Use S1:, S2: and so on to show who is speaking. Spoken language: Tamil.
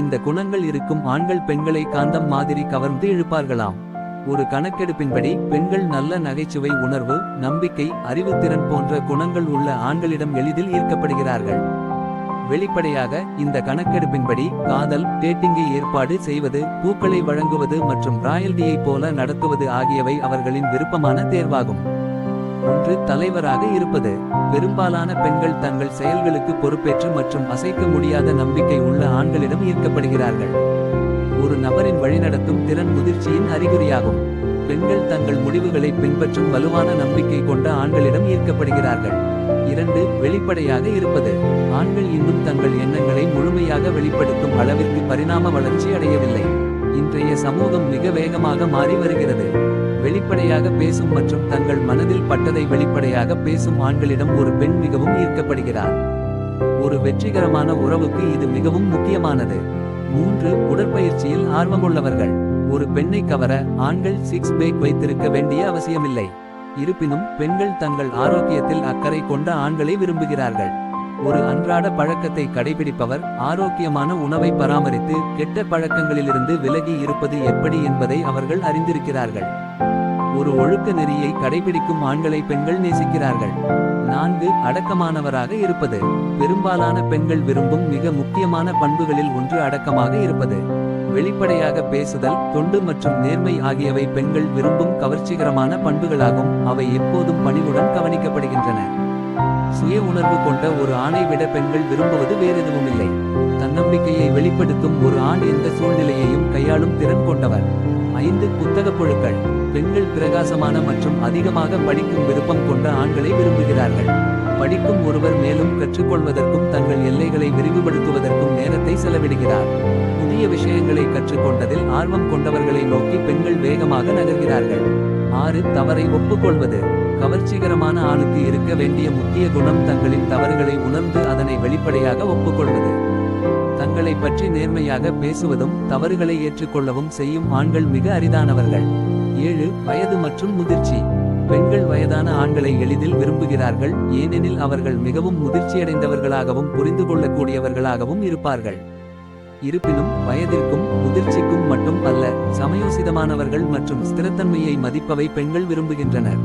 S1: இந்த குணங்கள் இருக்கும் ஆண்கள் பெண்களை காந்தம் மாதிரி கவர்ந்து இழுப்பார்களாம். ஒரு கணக்கெடுப்பின்படி பெண்கள் நல்ல நகைச்சுவை உணர்வு, நம்பிக்கை, அறிவுத்திறன் போன்ற குணங்கள் உள்ள ஆண்களிடம் எளிதில் ஈர்க்கப்படுகிறார்கள். வெளிப்படையாக இந்த கணக்கெடுப்பின்படி காதல், டேட்டிங்கை ஏற்பாடு செய்வது, பூக்களை வழங்குவது மற்றும் ராயல்டியைப் போல நடத்துவது ஆகியவை அவர்களின் விருப்பமான தேர்வாகும். ஒன்று, தலைவராக இருப்பது. பெரும்பாலான பெண்கள் தங்கள் செயல்களுக்கு பொறுப்பேற்று மற்றும் அசைக்க முடியாத நம்பிக்கை உள்ள ஆண்களிடம் ஈர்க்கப்படுகிறார்கள். ஒரு நபரின் வழிநடத்தும் திறன் முதிர்ச்சியின் அறிகுறியாகும். பெண்கள் தங்கள் முடிவுகளை பின்பற்றும் வலுவான நம்பிக்கை கொண்ட ஆண்களிடம் ஈர்க்கப்படுகிறார்கள். 2, வெளிப்படையாக இருப்பது. ஆண்கள் இன்னும் தங்கள் எண்ணங்களை முழுமையாக வெளிப்படுத்தும் அளவிற்கு பரிணாம வளர்ச்சி அடையவில்லை. இன்றைய சமூகம் மிக வேகமாக மாறி வருகிறது. வெளிப்படையாக பேசும் மற்றும் தங்கள் மனதில் பட்டதை வெளிப்படையாக பேசும் ஆண்களிடம் ஒரு பெண் மிகவும் ஈர்க்கப்படுகிறார். ஒரு வெற்றிகரமான உறவுக்கு இது மிகவும் முக்கியமானது. 3, உடற்பயிற்சியில் ஆர்வமுள்ளவர்கள். ஒரு பெண்ணை கவர ஆண்கள் 6 பேக் வைத்திருக்க வேண்டிய அவசியமில்லை. இருப்பினும் பெண்கள் தங்கள் ஆரோக்கியத்தில் அக்கறை கொண்ட ஆண்களை விரும்புகிறார்கள். ஒரு அன்றாட பழக்கத்தை கடைபிடிப்பவர், ஆரோக்கியமான உணவை பராமரித்து கெட்ட பழக்கங்களிலிருந்து விலகி இருப்பது எப்படி என்பதை அவர்கள் அறிந்திருக்கிறார்கள். ஒரு ஒழுக்க நெறியை கடைபிடிக்கும் ஆண்களை பெண்கள் நேசிக்கிறார்கள். 4, அடக்கமானவராக இருப்பது. பெரும்பாலான பெண்கள் விரும்பும் மிக முக்கியமான பண்புகளில் ஒன்று அடக்கமாக இருப்பது. வெளிப்படையாக பேசுதல், தொண்டு மற்றும் நேர்மை ஆகியவை பெண்கள் விரும்பும் கவர்ச்சிகரமான பண்புகளாகும். அவை எப்போதும் பணிவுடன் கவனிக்கப்படுகின்றன. சுய உணர்வு கொண்ட ஒரு ஆணை விட பெண்கள் விரும்புவது வேறெதுவுமில்லை. தன்னம்பிக்கையை வெளிப்படுத்தும் ஒரு ஆண் எந்த சூழ்நிலையையும் கையாளும் திறன் கொண்டவர். 5, புத்தகப் புழுக்கள். பெண்கள் பிரகாசமான மற்றும் அதிகமாக படிக்கும் விருப்பம் கொண்ட ஆண்களை விரும்புகிறார்கள். படிக்கும் ஒருவர் மேலும் கற்றுக்கொள்வதற்கும் தங்கள் எல்லைகளை விரிவுபடுத்துவதற்கும் நேரத்தை செலவிடுகிறார். புதிய விஷயங்களை கற்றுக்கொண்டதில் ஆர்வம் கொண்டவர்களை நோக்கி பெண்கள் வேகமாக நகர்கிறார்கள். 6, தவறை ஒப்புக்கொள்வது. கவர்ச்சிகரமான ஆணுக்கு இருக்க வேண்டிய முக்கிய குணம் தங்களின் தவறுகளை உணர்ந்து அதனை வெளிப்படையாக ஒப்புக்கொள்வது. தங்களை பற்றி நேர்மையாக பேசுவதும் தவறுகளை ஏற்றுக்கொள்ளவும் செய்யும் ஆண்கள் மிக அரிதானவர்கள். 7, வயது மற்றும் முதிர்ச்சி. பெண்கள் வயதான ஆண்களை எளிதில் விரும்புகிறார்கள், ஏனெனில் அவர்கள் மிகவும் முதிர்ச்சியடைந்தவர்களாகவும் புரிந்து கொள்ளக்கூடியவர்களாகவும் இருப்பார்கள். இருப்பினும் வயதிற்கும் முதிர்ச்சிக்கும் மட்டும் அல்ல, சமயோசிதமானவர்கள் மற்றும் ஸ்திரத்தன்மையை மதிப்பவை பெண்கள் விரும்புகின்றனர்.